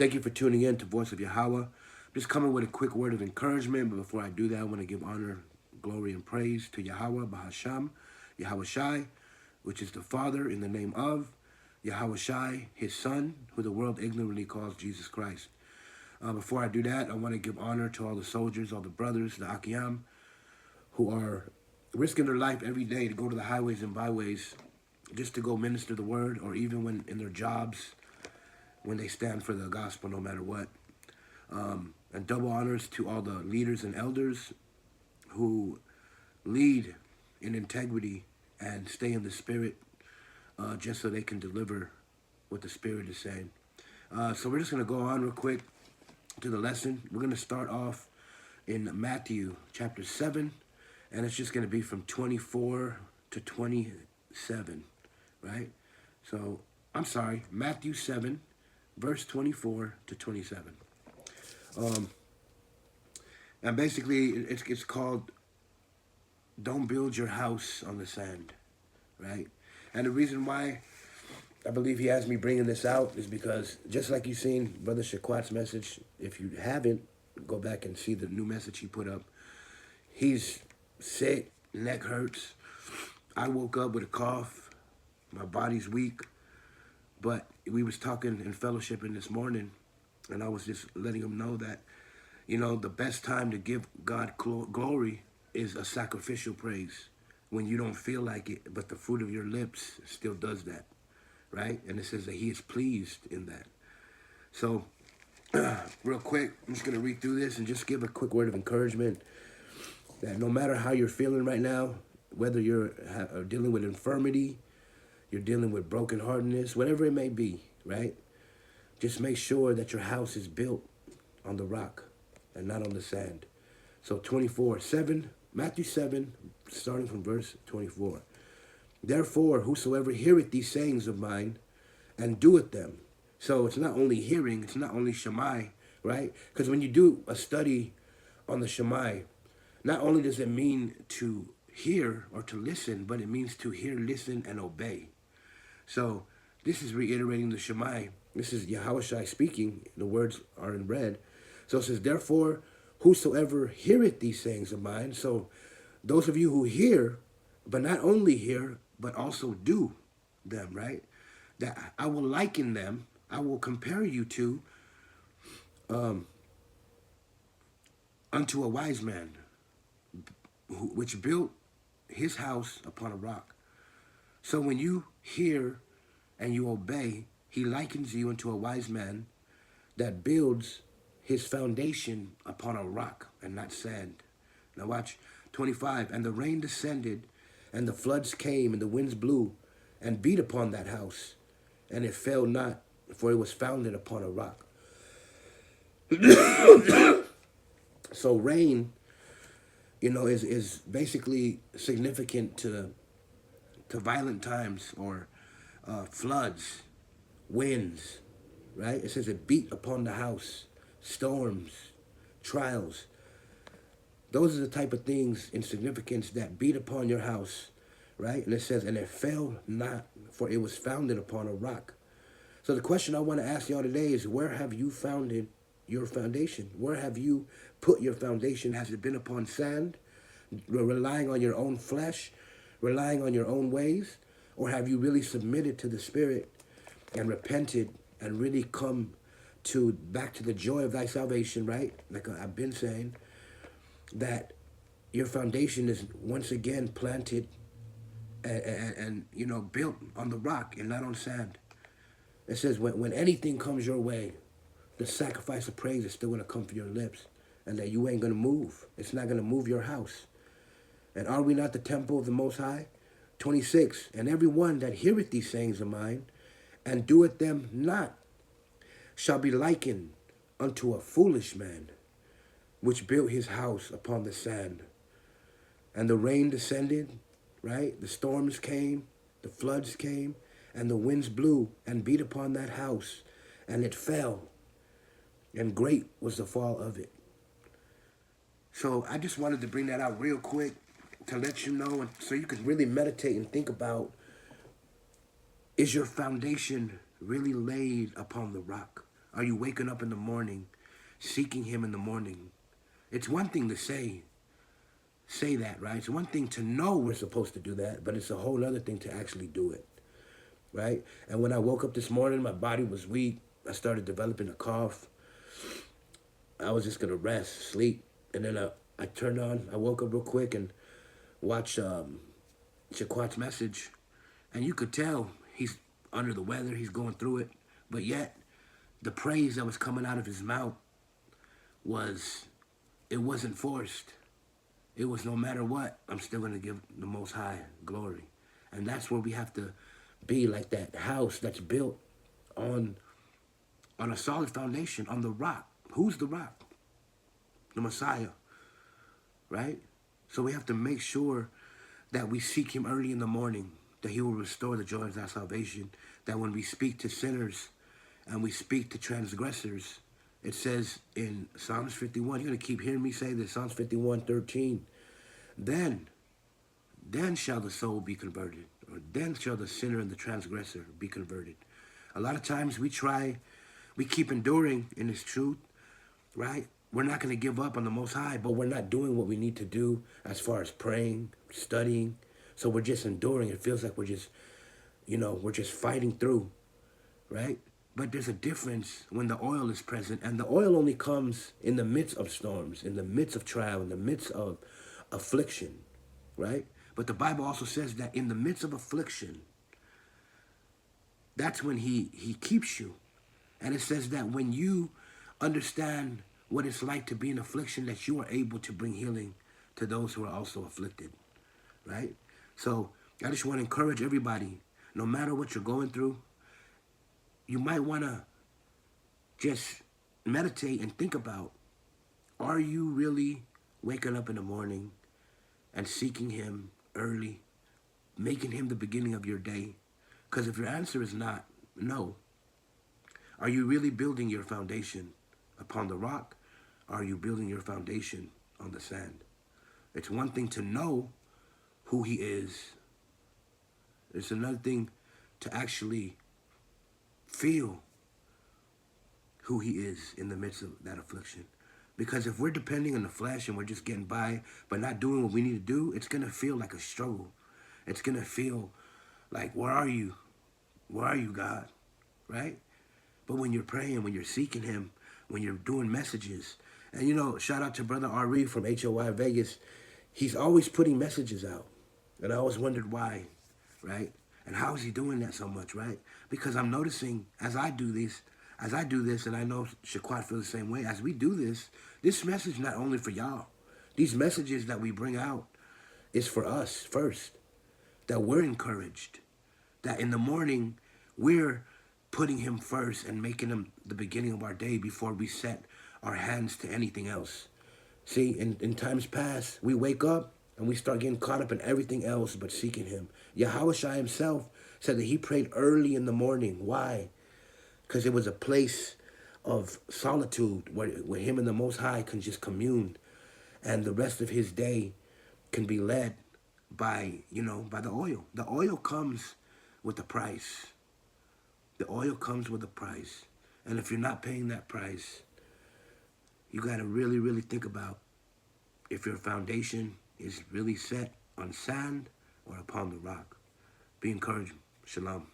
Thank you for tuning in to Voice of Yahweh. Just coming with a quick word of encouragement, but before I do that, I want to give honor, glory, and praise to Yahweh, Bahasham, Yahweh Shai, which is the Father, in the name of Yahweh Shai, his Son, who the world ignorantly calls Jesus Christ. Before I do that, I want to give honor to all the soldiers, all the brothers, the Akiyam, who are risking their life every day to go to the highways and byways just to go minister the word, or even when in their jobs, when they stand for the gospel, no matter what. And double honors to all the leaders and elders who lead in integrity and stay in the spirit, just so they can deliver what the spirit is saying. So we're just going to go on real quick to the lesson. We're going to start off in Matthew chapter 7, and it's just going to be from 24 to 27, right? So, I'm sorry, Matthew 7, verse 24 to 27. And basically, it's called "Don't Build Your House on the Sand," right? And the reason why I believe he has me bringing this out is because, just like you've seen Brother Shaquat's message, if you haven't, go back and see the new message he put up. He's sick, neck hurts. I woke up with a cough. My body's weak. But we was talking and fellowshipping this morning, and I was just letting him know that, you know, the best time to give God glory is a sacrificial praise, when you don't feel like it, but the fruit of your lips still does that, right? And it says that he is pleased in that. So, real quick, I'm just going to read through this and just give a quick word of encouragement that no matter how you're feeling right now, whether you're dealing with infirmity, you're dealing with brokenheartedness, whatever it may be, right? Just make sure that your house is built on the rock and not on the sand. So 24:7, Matthew 7, starting from verse 24. Therefore, whosoever heareth these sayings of mine and doeth them. So it's not only hearing, it's not only Shammai, right? Because when you do a study on the Shammai, not only does it mean to hear or to listen, but it means to hear, listen, and obey. So this is reiterating the Shammai. This is Yahushua speaking. The words are in red. So it says, therefore, whosoever heareth these sayings of mine. So those of you who hear, but not only hear, but also do them, right? That I will liken them. I will compare you to unto a wise man, which built his house upon a rock. So when you hear and you obey, he likens you unto a wise man that builds his foundation upon a rock and not sand. Now watch 25. And the rain descended, and the floods came, and the winds blew, and beat upon that house, and it fell not, for it was founded upon a rock. So rain, you know, is basically significant to violent times, or floods, winds, right? It says it beat upon the house, storms, trials. Those are the type of things in significance that beat upon your house, right? And it says, and it fell not, for it was founded upon a rock. So the question I want to ask y'all today is, where have you founded your foundation? Where have you put your foundation? Has it been upon sand, relying on your own flesh, relying on your own ways? Or have you really submitted to the Spirit and repented and really come back to the joy of thy salvation, right? Like I've been saying, that your foundation is once again planted and you know, built on the rock and not on sand. It says when anything comes your way, the sacrifice of praise is still going to come from your lips, and that you ain't going to move. It's not going to move your house. And are we not the temple of the Most High? 26. And every one that heareth these sayings of mine and doeth them not shall be likened unto a foolish man, which built his house upon the sand. And the rain descended, right? The storms came, the floods came, and the winds blew and beat upon that house, and it fell, and great was the fall of it. So I just wanted to bring that out real quick to let you know, and so you can really meditate and think about, is your foundation really laid upon the rock, Are you waking up in the morning, seeking him in the morning? It's one thing to say that, right? It's one thing to know we're supposed to do that, but it's a whole other thing to actually do it, right? And when I woke up this morning, my body was weak. I started developing a cough. I was just gonna rest, sleep, and then I turned on. I woke up real quick and watched Shaquat's message, and you could tell he's under the weather. He's going through it, but yet the praise that was coming out of his mouth was, it wasn't forced. It was no matter what, I'm still going to give the Most High glory. And that's where we have to be, like that house that's built on a solid foundation, on the rock. Who's the rock? The Messiah, right? So we have to make sure that we seek him early in the morning, that he will restore the joy of our salvation, that when we speak to sinners and we speak to transgressors, it says in Psalms 51, you're going to keep hearing me say this, Psalms 51:13, then shall the soul be converted, or then shall the sinner and the transgressor be converted. A lot of times we keep enduring in this truth, right? We're not going to give up on the Most High, but we're not doing what we need to do as far as praying, studying. So we're just enduring. It feels like we're just, we're just fighting through, right? But there's a difference when the oil is present, and the oil only comes in the midst of storms, in the midst of trial, in the midst of affliction, right? But the Bible also says that in the midst of affliction, that's when he keeps you. And it says that when you understand what it's like to be in affliction, that you are able to bring healing to those who are also afflicted, right? So I just want to encourage everybody, no matter what you're going through, you might want to just meditate and think about, are you really waking up in the morning and seeking him early, making him the beginning of your day? Because if your answer is not no, are you really building your foundation upon the rock? Or are you building your foundation on the sand? It's one thing to know who he is. It's another thing to actually feel who he is in the midst of that affliction. Because if we're depending on the flesh and we're just getting by, but not doing what we need to do, it's going to feel like a struggle. It's going to feel like, where are you? Where are you, God? Right? But when you're praying, when you're seeking him, when you're doing messages, and shout out to Brother Oryou from HOI Vegas. He's always putting messages out. And I always wondered why, right? And how is he doing that so much, right? Because I'm noticing as I do this, and I know Shaquat feels the same way, as we do this message not only for y'all. These messages that we bring out is for us first. That we're encouraged. That in the morning, we're putting him first and making him the beginning of our day before we set our hands to anything else. See, in times past, we wake up and we start getting caught up in everything else but seeking him. Yahushua himself said that he prayed early in the morning. Why? Because it was a place of solitude where him and the Most High can just commune. And the rest of his day can be led by the oil. The oil comes with a price. The oil comes with a price. And if you're not paying that price, you got to really, really think about if your foundation is really set on sand or upon the rock. Be encouraged. Shalom.